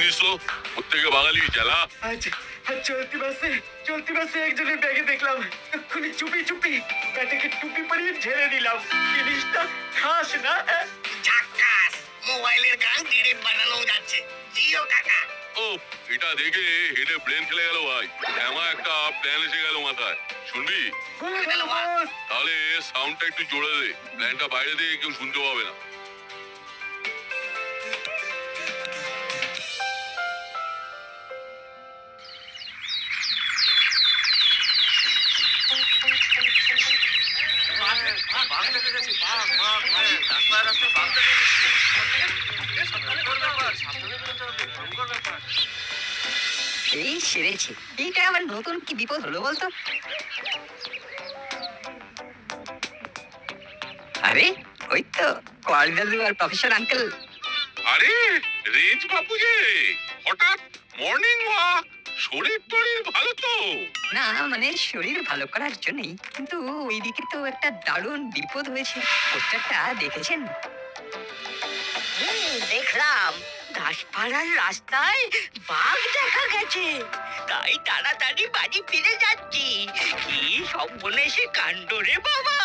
জিনিস তো প্রত্যেকে বাঙালি জ্বালা। আচ্ছা, চলতি বাসে একজনের ব্যাগে দেখলাম এক্ষুনি চুপি চুপি ব্যাটাকে টুপি পরিয়ে ঝেড়ে দিলাম। জিনিসটা খাস না? ঝাক্কাস, মোবাইলের গান ডিরেক্ট বানানো যাচ্ছে। জিও কাকা। ও, এটা দেখে হেডে ব্রেন খেলে গেল ভাই। এমন একটা প্ল্যান এসে গেল মাথায়, শুনবি? বলে গেল বস। তাহলে সাউন্ডটা একটু জোরে দে, প্ল্যানটা বাইরে দিয়ে কেউ শুনতে পাবে না। এই সেরেছে, এইটা আবার নতুন কি বিপদ হলো বলতো? আরে ওই তো কল দাদু আর প্রফেসর আঙ্কেল। আরে রেঞ্জ বাবু যে হঠাৎ মর্নিং ওয়াক, শরীর টরীর ভালো তো? না মানে শরীর ভালো করার জন্যই, কিন্তু ওইদিকে তো একটা দারুণ বিপদ হয়েছে। পোস্টারটা দেখেছেন? দেখলাম ঘাসপাড়ার রাস্তায় বাঘ দেখা গেছে, তাই তাড়াতাড়ি বাড়ি ফিরে যাচ্ছি। কি সর্বনেশে কাণ্ড রে বাবা!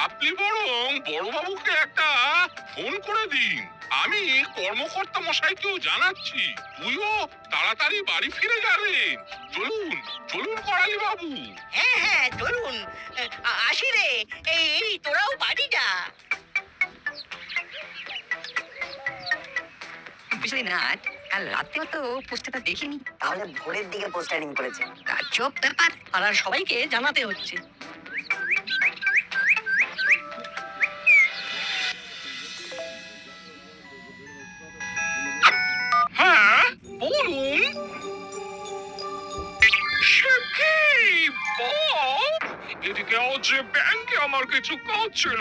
আপনি বরং বড়বাবুকে একটা ফোন করে দিন, আমি কর্মকর্তা মশাইকেও জানাচ্ছি। তুইও তাড়াতাড়ি বাড়ি ফিরে যাবেন। চলুন চলুন করালি বাবু। হ্যাঁ হ্যাঁ চলুন, আসি রে। এই তোরাও বাড়ি যা। বুঝলি না, কাল রাতেও তো পোস্টারটা দেখিনি। তাহলে ভোরের দিকে পোস্টারিং করেছে। আজব ব্যাপার। আর সবাইকে জানাতে হচ্ছে। হ্যাঁ বলুন। সে কি বাপ? এদিকে আজ ব্যাংকে আমার কিছু কাজ ছিল,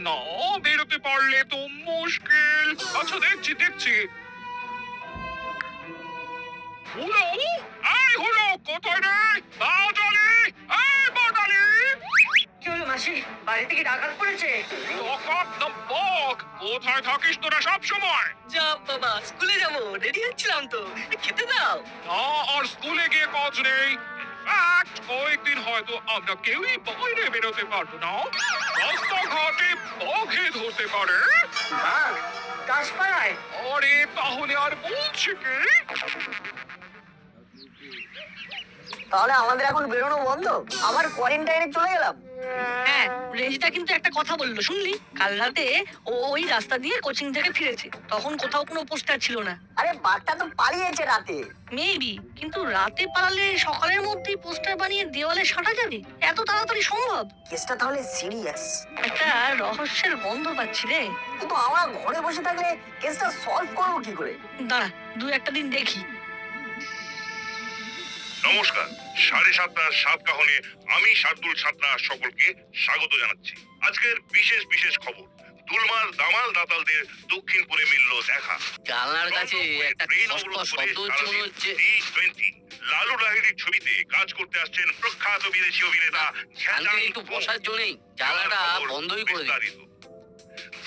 না বেরোতে পারলে তো মুশকিল। আচ্ছা দেখছি দেখছি। হলো এই হলো, কোথায় রে বাটালি? এই বাটালি! কি হলো মাসি, বাড়ি থেকে ডাকাত পড়েছে? ডাকাত না বাঘ? কোথায় থাকিস তোরা সব সময়? যা বাবা, স্কুলে যাবো, রেডি হচ্ছিলাম তো। খেতে দাও। না আর স্কুলে গিয়ে কাজ নেই। ইনফ্যাক্ট কয়েকদিন হয়তো আমরা কেউই বাইরে বেরোতে পারবো না। রাস্তাঘাটে বাঘে ধরতে পারে। বাঘ ঘাসপাড়ায়? আরে তাহলে আর বলছি কি? তাহলে আমাদের এখন বেরোনো বন্ধ, আবার কোয়ারেন্টাইনে চলে গেলাম। হ্যাঁ, রেঞ্জটা কিন্তু একটা কথা বললো, শুনলি? কাল রাতে ও ওই রাস্তা দিয়ে কোচিং থেকে ফিরেছে, তখন কোথাও কোনো পোস্টার ছিল না। আরে বাঘটা তো পালিয়েছে রাতে। মেবি, কিন্তু রাতে পালালে সকালের মধ্যেই পোস্টার বানিয়ে দেওয়ালে সাঁটা যাবে? এত তাড়াতাড়ি সম্ভব? কেসটা তাহলে সিরিয়াস। একটা রহস্যের গন্ধ পাচ্ছি রে। কিন্তু আমরা ঘরে বসে থাকলে কেসটা সলভ করবো কি করে? দাঁড়া, দু একটা দিন দেখি। নমস্কার, 7:30টার সাত কাহনে আমি শার্দুল ছাত্রা সকলকে স্বাগত জানাচ্ছি। আজকের বিশেষ বিশেষ খবর, দুলমার দামাল দাতালদের দক্ষিণপুরে মিলল দেখা। জানলার কাছে একটা ট্রেন কষ্ট অবরোধ করে শব্দ হচ্ছে মনে হচ্ছে। T20 লালু লাহিড়ির ছবিতে কাজ করতে আসছেন প্রখ্যাত বিদেশি অভিনেতা আঙ্কেল একটু বসার জন্যই জানলাটা বন্ধই করে দিন। বিস্তারিত।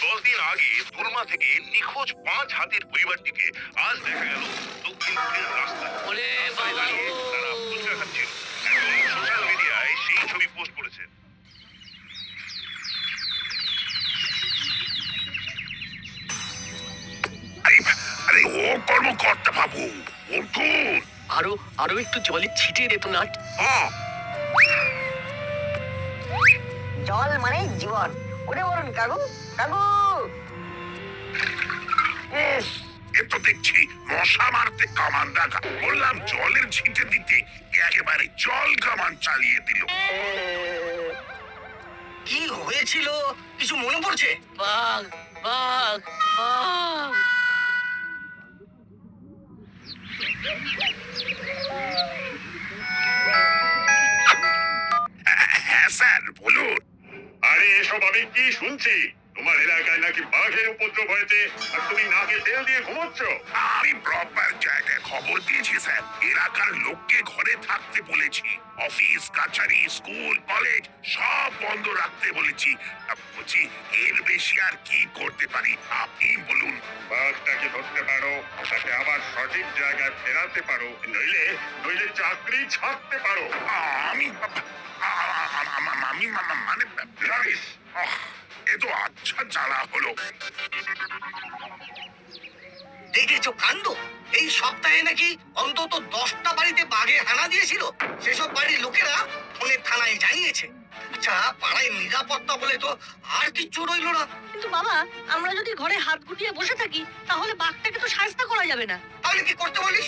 10 দিন আগে দুলমা থেকে নিখোঁজ 5 হাতির পরিবারটিকে আজ দেখা গেল দক্ষিণপুরের রাস্তায়। ওরে রাস্তায় বাবা দাঁড়িয়ে গো! তারা ফুচকা খাচ্ছিল। এখন সোশ্যাল মিডিয়ায় সেই ছবি পোস্ট করেছেন। আরে ও কর্মকর্তা বাবু, উঠুন। আরো আরো একটু জলে ছিটিয়ে দে তো নাট। জল মানে জীবন। ওরে বলুন কাকু, কাকু। এ তো দেখছি মশা মারতে কামান দেখা। বললাম জলের ছিটে দিতে, একেবারে জল কামান চালিয়ে দিল। কি হয়েছিল কিছু মনে পড়ছে? বাঘ বাঘ বাঘ। হ্যাঁ স্যার বলুন। আরে এসব আমি কি শুনছি? তোমার আমার এলাকায় নাকি বাঘের উপদ্রব হয়েছে আর তুমি নাকে তেল দিয়ে ঘুমোচ্ছ। আমি প্রপার জায়গায় খবর দিয়েছি স্যার, এলাকার লোককে ঘরে থাকতে বলেছি, অফিস কাছারি স্কুল কলেজ সব বন্ধ রাখতে বলেছি। বলছি এর বেশি আর কি করতে পারি আপনি বলুন। বাঘটাকে ধরতে পারো, তাকে আবার সঠিক জায়গায় ফেরাতে পারো, নইলে নইলে চাকরি ছাড়তে পারো। আমি আমি মানে রাবিশ, এ তো আচ্ছা জ্বালা হলো। দেখেছো কাণ্ড, এই সপ্তাহে নাকি অন্তত 10টা বাড়িতে বাঘে হানা দিয়েছিল। সেসব বাড়ির লোকেরা ফোনে থানায় জানিয়েছে। আচ্ছা, পাড়ায় নিরাপত্তা বলে তো আর কিচ্ছু রইলো না। কিন্তু বাবা, আমরা যদি ঘরে হাত গুটিয়ে বসে থাকি তাহলে বাঘটাকে তো শাস্তি করা যাবে না। তাহলে কি করতে বলিস?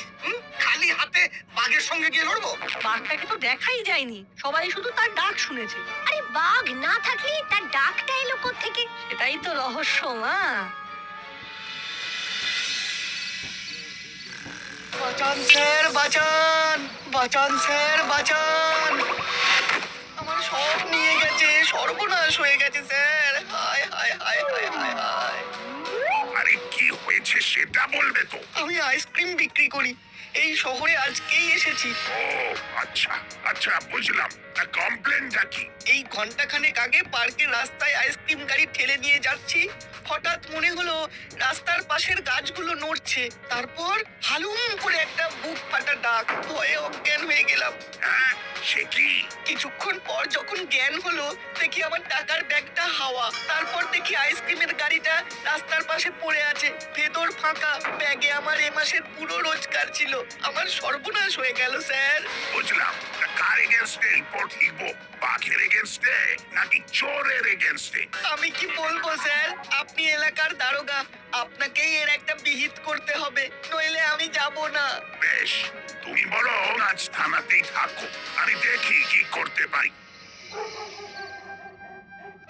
খালি হাতে বাঘের সঙ্গে গিয়ে লড়বো? বাঘটাকে তো দেখাই যায়নি, সবাই শুধু তার ডাক শুনেছে। আরে বাঘ না থাকলে তার ডাকটা এলো কোত্থেকে? সেটাই তো রহস্য, মা। বাঁচান স্যার, বাঁচান বাঁচান স্যার, বাঁচান। আমার সব নিয়ে গেছে, সর্বনাশ হয়ে গেছে স্যার। হায় হায় হায় হায় হায় হায়। আরে কি হয়েছে সেটা বলবে তো। আমি আইসক্রিম বিক্রি করি, এই শহরে আজকেই এসেছি। ও আচ্ছা আচ্ছা বুঝলাম, কমপ্লেনটা কি? এই ঘন্টাখানেক আগে পার্কের রাস্তায় আইসক্রিম গাড়ি ঠেলে নিয়ে যাচ্ছি, হঠাৎ মনে হলো রাস্তার পাশের গাছগুলো নড়ছে। তারপর হালুম করে একটা বুক ফাটা ডাক, ভয়ে অজ্ঞান হয়ে গেলাম। হ্যাঁ সে কি? কিছুক্ষণ পর যখন জ্ঞান হলো, দেখি আমার টাকার ব্যাগটা হাওয়া। তারপর দেখি আইসক্রিমের গাড়িটা রাস্তার পাশে পড়ে আছে, ভেতর ফাঁকা। ব্যাগে আমার এ মাসের পুরো রোজগার ছিল। আমার সর্বনাশ হয়ে গেল স্যার। বুঝলাম, কার এগেনস্টে রিপোর্ট লিখবো? বাঘের এগেনস্টে নাকি চোরের এগেনস্টে? আমি কি বলবো স্যার, আপনি এলাকার দারোগা, আপনাকেই এর একটা বিহিত করতে হবে, নইলে আমি যাব না। বেশ, তুমি বলো আজ থানাতেই থাকো, আমি দেখি কি করতে পারি।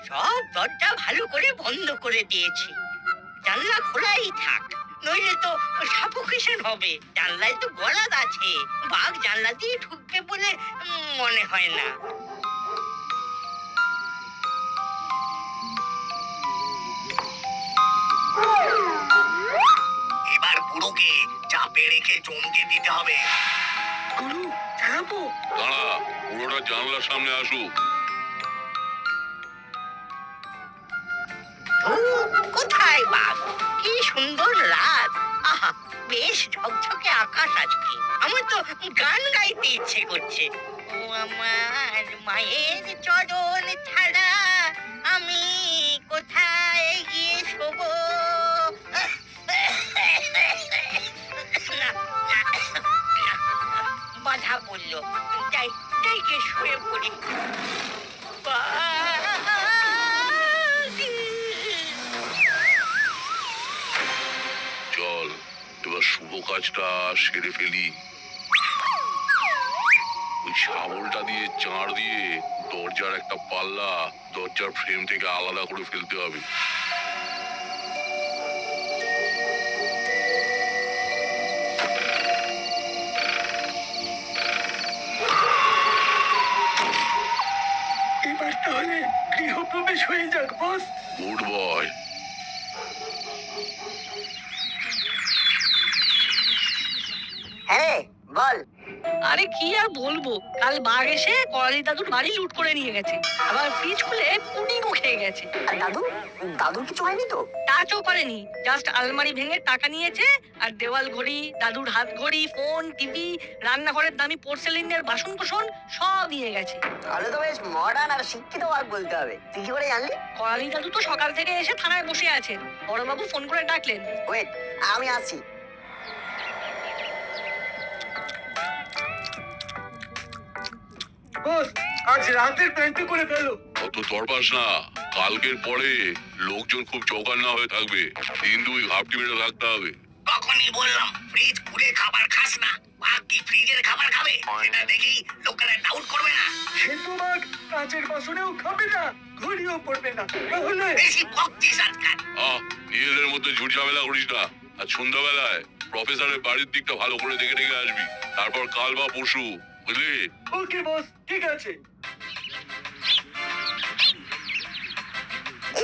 সব দরজা ভালো করে বন্ধ করে দিয়েছি, জানলা খোলাই থাক, নইলে তো সাফোকেশন হবে। জানলায় তো গলাদ আছে, বাঘ জানলা দিয়ে ঢুকবে বলে মনে হয় না। এবার বুড়োকে চাপে রেখে চমকে দিতে হবে। গুরু, জানাবো? দাঁড়া, পুরোটা জানলার সামনে আসুক। কোথায় বাঘ? কি সুন্দর রাত, আহা বেশ ঝকঝকে আকাশ আজকে। আমার তো গান গাইতে ইচ্ছে করছে। ও আমার মায়ের চরণ ছাড়া আমি কোথায় গিয়ে শোবো? না, বাধা পড়লো, যাই যাই গিয়ে শুয়ে পড়ি। চল এবার শুভ কাজটা সেরে ফেলি। ওই শাবলটা দিয়ে চাঁড় দিয়ে দরজার একটা পাল্লা দরজার ফ্রেম থেকে আলাদা করে ফেলতে হবে। এবার তাহলে গৃহপ্রবেশ হয়ে যাক বস। Good boy. হ্যাঁ বল। আরে কি আর বলবো, কাল বাঘ এসে করালি দাদুর বাড়ি লুট করে নিয়ে গেছে, আবার ফ্রিজ খুলে পুডিংও খেয়ে গেছে। আর দাদু, দাদুর কিছু হয়নি তো? টাচও করেনি, জাস্ট আলমারি ভেঙে টাকা নিয়েছে। আর দেওয়াল ঘড়ি, দাদুর হাত ঘড়ি, ফোন, টিভি, রান্নাঘরের দামি পোর্সেলিনের বাসন কোসন সব নিয়ে গেছে। তাহলে তো বেশ মডার্ন আর শিক্ষিত বাঘ বলতে হবে। তুই কি করে জানলি? করালি দাদু তো সকাল থেকে এসে থানায় বসে আছেন, বড়বাবু ফোন করে ডাকলেন। ওয়েট, আমি আসছি। বস, আজ রাতের প্ল্যানটা করে ফেলো। অত তরপাস না, কালকের পরে লোকজন খুব চৌকান্না হয়ে থাকবে। দিন দুই ঘাপটি মেরে থাকতে হবে। তখনই বললাম ফ্রিজ খুলে খাবার খাস না। বাঘ কি ফ্রিজের খাবার খাবে? এটা দেখেই লোকেরা ডাউট করবে না। সে তো বাঘ কাঁচের বাসনেও খাবে না, ঘড়িও পড়বে না। তাহলে বেশি বকছিস আজকাল। নিজেদের মধ্যে ঝুট ঝামেলা করিস না। আর সন্ধ্যাবেলায় প্রফেসরের বাড়ির দিকটা ভালো করে দেখে দেখে আসবি। তারপর কাল বা পরশু, বুঝলি? ওকে বস, ঠিক আছে।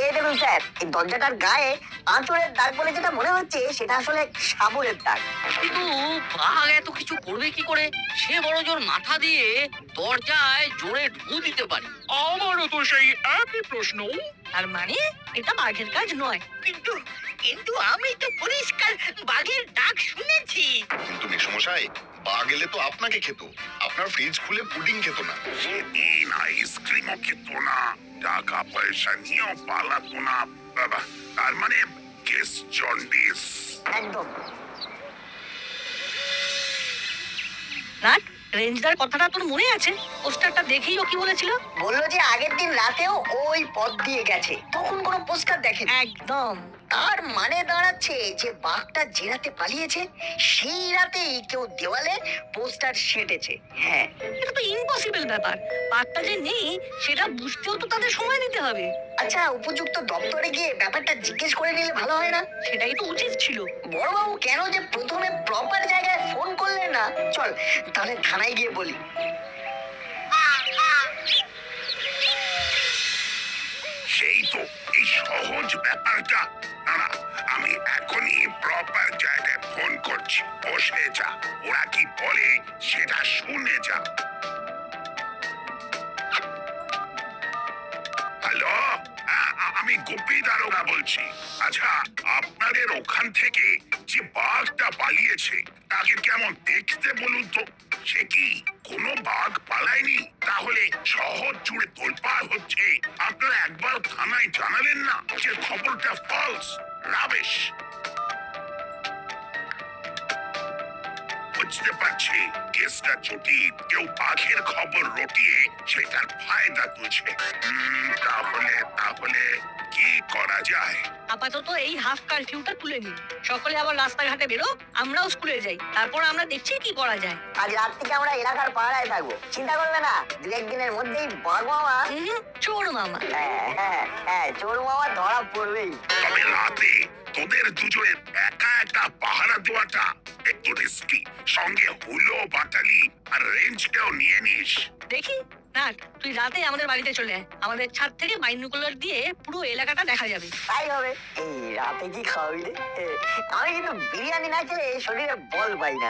এই দেখুন স্যার, এই দরজাটার গায়ে আঁচড়ের দাগ বলে যেটা মনে হচ্ছে সেটা আসলে সাবুরের দাগ। কিন্তু বাঘ এত কিছু করবে কি করে? সে বড় জোর মাথা দিয়ে দরজায় জোরে ঢু দিতে পারে। আমারও তো সেই একই প্রশ্ন। তার মানে এটা বাঘের কাজ নয়। কিন্তু কিন্তু আমি তো পরিষ্কার বাঘের ডাক শুনেছি। কিন্তু মেসমশাই, বাঘ এলে তো আপনাকে খেত, আপনার ফ্রিজ খুলে পুডিং খেত না। সেদিন আইসক্রিমও খেত না, টাকা পয়সা নিয়েও পালাতো না। বাবা, তার মানে কেস জন্ডিস। একদম। নাট, রেঞ্জদার কথাটা তোর মনে আছে? পোস্টারটা দেখেই ও কি বলেছিল? বললো যে আগের দিন রাতেও ওই পথ দিয়ে গেছে, তখন কোনো পোস্টার দেখেনি। একদম। তার মানে দাঁড়াচ্ছে যে বাঘটা যে রাতে পালিয়েছে সেই রাতেই কেউ দেওয়ালে পোস্টার সেটেছে। হ্যাঁ, এটা তো ইম্পসিবল ব্যাপার। বাঘটা যে নেই সেটা বুঝতেও তো তাদের সময় দিতে হবে। আচ্ছা, উপযুক্ত দপ্তরে গিয়ে ব্যাপারটা জিজ্ঞেস করে নিলে ভালো হয় না? সেটাই তো উচিত ছিল। বড়বাবু কেন যে প্রথমে প্রপার জায়গায় ফোন করলেন না? চল তাহলে থানায় গিয়ে বলি। সেই তো এই সহজ ব্যাপারটা। না না, আমি এখনই প্রপার জায়গায় ফোন করছি। বসে যা, ওরা কি বলে সেটা শুনে যা। হ্যালো, আমি গোপী দারোগা বলছি। আচ্ছা, আপনাদের ওখান থেকে যে বাঘটা পালিয়েছে তাকে কেমন দেখতে বলুন তো? সে কি কোনো বাঘ পালায়নি? তাহলে শহর জুড়ে তোলপাড় হচ্ছে, আপনারা একবার থানায় জানালেন না যে খবরটা ফলস, রাবিশ? বুঝতে পারছি কেসটা জটিল, কেউ বাঘের খবর রটিয়ে সেটার ফায়দা তুলছে। তাহলে তাহলে কি করা যায়? আপাতত এই হাফ কারফিউটা তুলে নিন। সকলে আবার রাস্তাঘাটে বেরো, আমরাও স্কুলে যাই, তারপর আমরা দেখছি কি করা যায়। আজ রাত থেকে আমরা এলাকার পাড়ায় থাকবো, চিন্তা করবে না। দু একদিনের মধ্যেই বাঘ মামা, চোর মামা। হ্যাঁ চোর মামা ধরা পড়বেই। তবে রাতে তোদের দুজনের একা একা পাহারা দেওয়াটা একটু রিস্কি। সঙ্গে হুলো, বাটালি আর রেঞ্জকেও নিয়ে নিস। দেখি নাট, তুই রাতে আমাদের বাড়িতে চলে আয়। আমাদের ছাদ থেকে বাইনোকুলার দিয়ে পুরো এলাকাটা দেখা যাবে। তাই হবে। এই রাতে কি খাওয়াবি রে? আমি কিন্তু বিরিয়ানি না খেলে শরীরে বল পাই না।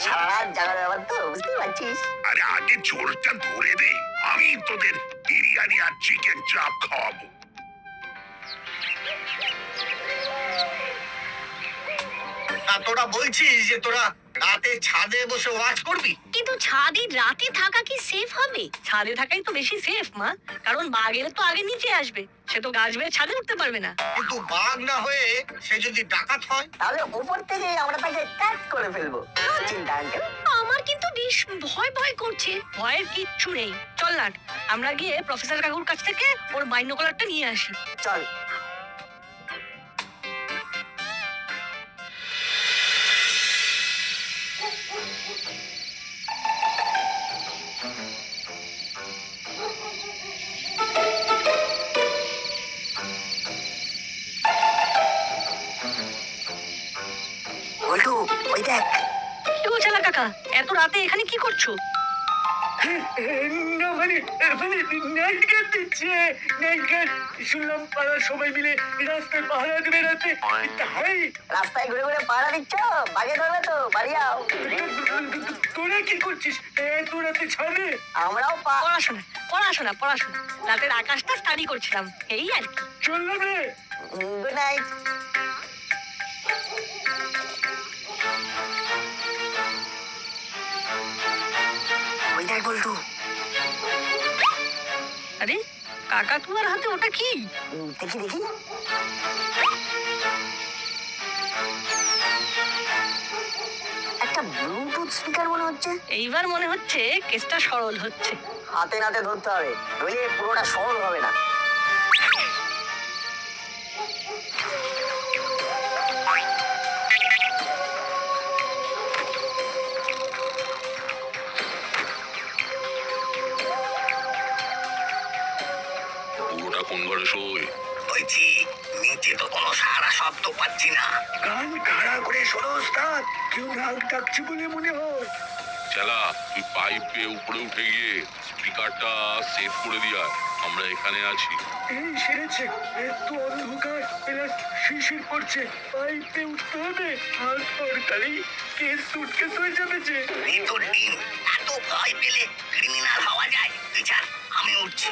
সারা রাত জাগার ব্যাপার তো, বুঝতে পারছিস। আরে আগে চোরটা ধরে দে, আমি তোদের বিরিয়ানি আর চিকেন চাপ খাওয়াবো। তোরা বলছিস যে তোরা রাতে ছাদে বসে ওয়াচ করবি? কিন্তু ছাদে রাতে থাকা কি সেফ হবে? ছাদে থাকাই তো বেশি সেফ মা, কারণ বাঘ এলে তো আগে নিচে আসবে, সে তো গাছ বেয়ে ছাদে উঠতে পারবে না। কিন্তু বাঘ না হয়ে সে যদি ডাকাত হয়? তাহলে উপর থেকে আমরা তাকে ক্যাচ করে ফেলবো। কোনো চিন্তা আঙ্কেল। আমার কিন্তু বেশ ভয় ভয় করছে। ভয়ের কিচ্ছু নেই। চল নাট, আমরা গিয়ে প্রফেসর কাকুর কাছ থেকে ওর বাইনোকুলারটা নিয়ে আসি। চল। বল্টু, ওই দেখ। কি বলছে না কাকা, এত রাতে এখানে কি করছো? শুনলাম পাড়ার সবাই মিলে রাস্তায় পাহারা দেবে রাতে। রাস্তায় ঘুরে ঘুরে পাহারা দিচ্ছ, বাঘে ধরবে তো, বাড়ি যাও। তোরা কি করছিস এত রাতে ছাদে? আমরাও পড়াশোনা পড়াশোনা পড়াশোনা, রাতের আকাশটা স্টাডি করছিলাম, এই আর কি। চললাম রে। Good night. ওই দেখ বল্টু। আরে কাকা তোমার হাতে ওটা কি? দেখি দেখি। একটা ব্লুটুথ স্পিকার মনে হচ্ছে। এইবার মনে হচ্ছে কেসটা সরল হচ্ছে। হাতে নাতে ধরতে হবে, নইলে পুরোটা সরল হবে না। পুরোটা কোন ঘরে শোয়? বলছি নিচে তো কোনো সারা শব্দ পাচ্ছি না। কান খাড়া করে শোনো ওস্তাদ, কেউ রাগ ডাকছে বলে মনে হয়। চালা, তুই পাইপ পেয়ে উপরে উঠে গিয়ে স্পিকারটা সেট করে দিয়ে আয়। আমরা এখানে আছি। এই সেরেছে, এত অন্ধকার প্লাস শিশির পড়ছে, পাইপে উঠতে হবে, আর তরকারি কেস সুটকেস হয়ে যাবে যে। ভিতর ডিম এত ভয় পেলে ক্রিমিনাল হওয়া যায়। তুই ছাড়, আমি উঠছি।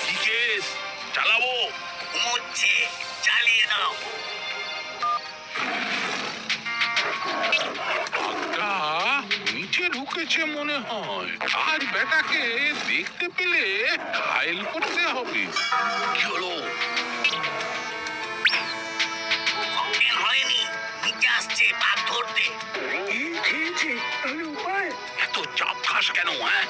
কি কেস? চালাবো। ঘুমোচ্ছে, চালিয়ে দাও। বাঘটা নিচে ঢুকেছে মনে হয়। আজ বেটাকে দেখতে পেলে ঘায়েল করতে হবে। কি হলো? অজ্ঞান হয়নি, নিচে আসছে বাঘ ধরতে। এই খেয়েছে, তাহলে উপায়? এত চাপ খাস কেন? হ্যাঁ,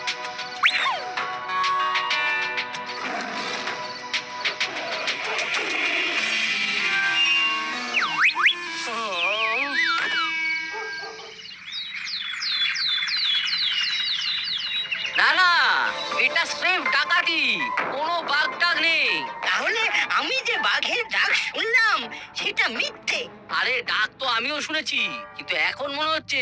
না না, এটা স্রেফ ডাকাতি, কোনো বাঘ টাগ নেই। তাহলে আমি যে বাঘের ডাক শুনলাম সেটা মিথ্যে। আরে ডাক তো আমিও শুনেছি, কিন্তু এখন মনে হচ্ছে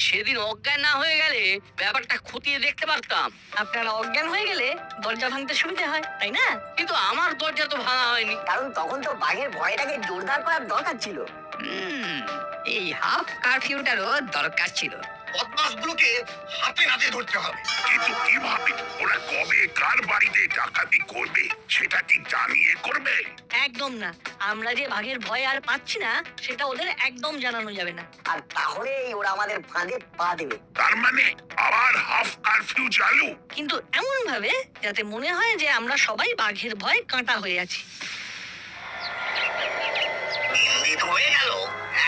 সেদিন অজ্ঞান না হয়ে গেলে ব্যাপারটা খতিয়ে দেখতে পারতাম। আপনারা অজ্ঞান হয়ে গেলে দরজা ভাঙতে সুবিধা হয়, তাই না? কিন্তু আমার দরজা তো ভাঙা হয়নি। কারণ তখন তো বাঘের ভয়টাকে জোরদার করার দরকার ছিল। এই হাফ কারফিউটারও দরকার ছিল। বদমাশগুলোকে হাতে নাতে ধরতে হবে। কিন্তু কিভাবে? ওরা কবে কার বাড়িতে ডাকাতি করবে সেটা কি জানিয়ে করবে? একদম না, আমরা যে বাঘের ভয় আর পাচ্ছি না সেটা ওদের একদম জানানো যাবে না। আর তাহলেই ওরা আমাদের ফাঁদে পা দেবে। তার মানে আবার হাফ কারফিউ চালু? কিন্তু এমন ভাবে যাতে মনে হয় যে আমরা সবাই বাঘের ভয় কাঁটা হয়ে আছি। দিন হয়ে গেল,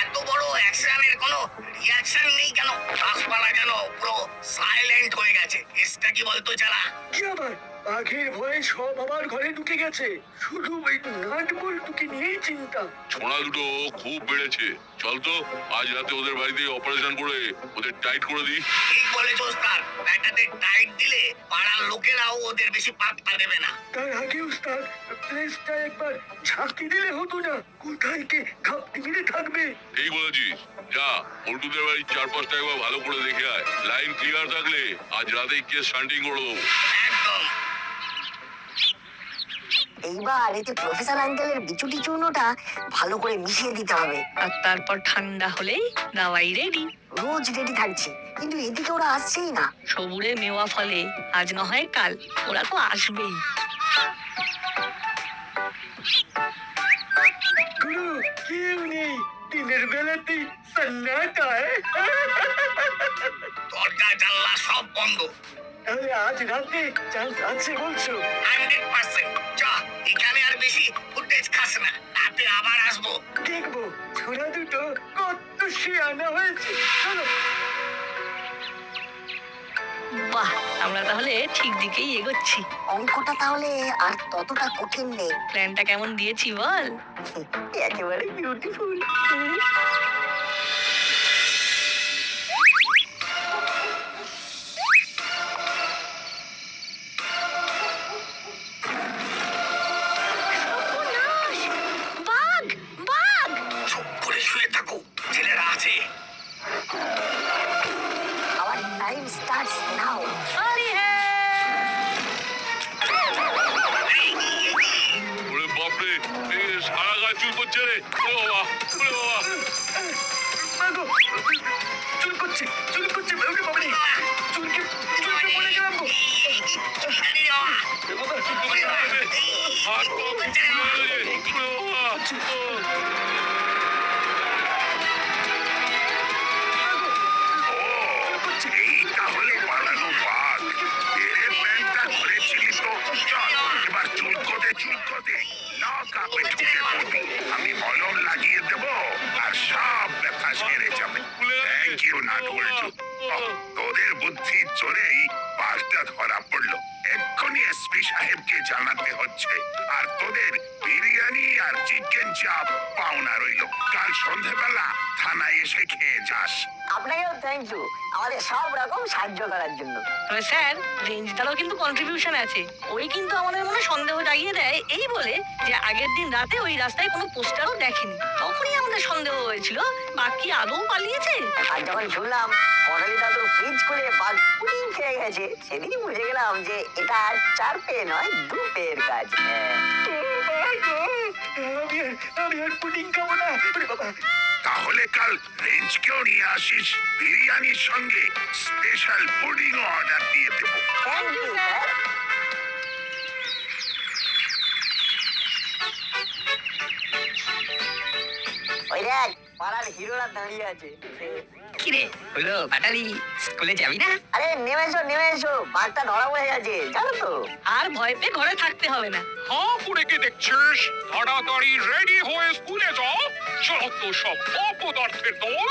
এত বড় অ্যাকশনের কোনো রিয়াকশন নেই কেন? গাছপালা যেন পুরো সাইলেন্ট হয়ে গেছে। কেসটা কি বলতো চালা? কি আবার? বাঘের ভয়ে সব আমার ঘরে ঢুকে গেছে, শুধু ওই নাট বল্টুকে নিয়েই চিন্তা। ছোড়া দুটো খুব বেড়েছে। চল তো আজ রাতে ওদের বাড়িতে অপারেশন করে ওদের টাইট করে দিই। ঠিক বলেছ ওস্তাদ, ব্যাটাতে টাইট দিলে পাড়ার লোকেরাও ওদের বেশি পাত্তা দেবে না। তার আগে উস্তাদ, প্লেসটা একবার ঝাঁকি দিলে হতো না? কোথায় কে ঘাপটি মেরে থাকবে? ঠিক বলেছিস। যা পল্টুদের বাড়ির চারপাশটা একবার ভালো করে দেখে আয়। লাইন ক্লিয়ার থাকলে আজ রাতেই কেস শান্টিং করে দেবো। একদম। এইবার এতে প্রফেসর আঙ্কেলের বিচুটি চূর্ণটা ভালো করে মিশিয়ে দিতে হবে। আর তারপর ঠান্ডা হলেই দাওয়াই রেডি। রোজ রেডি থাকছি, কিন্তু এদিকে ওরা আসছেই না। সবুরে মেওয়া ফলে, আজ না হয় কাল ওরা তো আসবেই। গুরু, কেউ নেই, দিনের বেলাতেই সন্নাটায়। দরজা জানলা সব বন্ধ। তাহলে আজ রাতে চান্স আছে বলছো? 100%। যা, এখানে আর বেশি ফুটেজ খাস না, রাতে আবার আসবো। দেখবো ছোড়া দুটো কত শিয়ানা হয়েছে। চলো। বাহ, আমরা তাহলে ঠিক দিকেই এগোচ্ছি। অঙ্কটা তাহলে আর ততটা কঠিন নেই। প্ল্যানটা কেমন দিয়েছি বল? একেবারে বিউটিফুল। বাঘ বাঘ চুপ করে শুয়ে থাকো, ছেলেরা আছে। Our time starts now. ওরে বাপরে, এ সারা গায়ে চুল করছে রে। ওরে বাবা, ওরে বাবা। মাগো, চুল করছে, চুল করছে, ওরে বাবা রে, চুলকে পড়ে গেলাম গো। জানি না, ওরে বাবা, হাত পা ফুটে গেছে। ওরে বাবা। এই তাহলে পালানো বাঘ। এর প্ল্যানটা করেছিলি তো। চল এবার চুলকোতে না কাপে ঢুকে পড়বি। আমি মলম লাগিয়ে দেবো আর সব ব্যথা সেরে যাবে। থ্যাংক ইউ নাট বল্টু। তোদের বুদ্ধির জোরেই বাঘটা ধরা পড়লো। এক্ষুনি এসপি সাহেবকে জানাতে হচ্ছে। আর তোদের বিরিয়ানি আর চিকেন চাপ পাওনা রইল। কাল সন্ধেবেলা থানায় এসে খেয়ে যাস। আপনাকেও থ্যাংক ইউ আমাদের সব রকম সাহায্য করার জন্য। তবে স্যার রেঞ্জদারও কিন্তু কন্ট্রিবিউশন আছে। ওই কিন্তু আমাদের মনে সন্দেহ জাগিয়ে দেয় এই বলে যে আগের দিন রাতে ওই রাস্তায় কোনো পোস্টারও দেখেনি। তখনই আমাদের সন্দেহ হয়েছিল বাঘ কি আদৌ পালিয়েছে। আর যখন শুনলাম পটালি দাদুর ফ্রিজ করে বাঘ পুডিং খেয়ে গেছে, সেদিনই বুঝে গেলাম যে এটা আর 4 পেয়ে নয় 2 পেয়ের কাজ। আমি আর পুডিং খাবো না। ওরে বাবা, তাহলে কাল রেঞ্জকেও নিয়ে আসিস। বিরিয়ানির সঙ্গে স্পেশাল পুডিং অর্ডার দিয়ে দেবো। Thank you sir. ওই দেখ পাড়ার হিরোরা দাঁড়িয়ে আছে। কিরে হলো বাটালি, স্কুলে যাবি না? আরে নেমে এসো বাঘটা ধরা পড়ে গেছে জানো তো। আর ভয় পেয়ে ঘরে থাকতে হবে না। হ্যাঁ করে কি দেখছিস? তাড়াতাড়ি রেডি হয়ে স্কুলে যাও। যত সব অপদার্থের দল।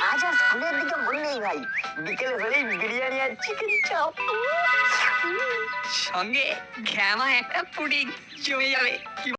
আজ আর স্কুলের দিকে মন নেই ভাই, বিকেল হলেই বিরিয়ানি আর চিকেন চাপ। সঙ্গে ঘ্যামা একটা পুডিং জমে যাবে। কি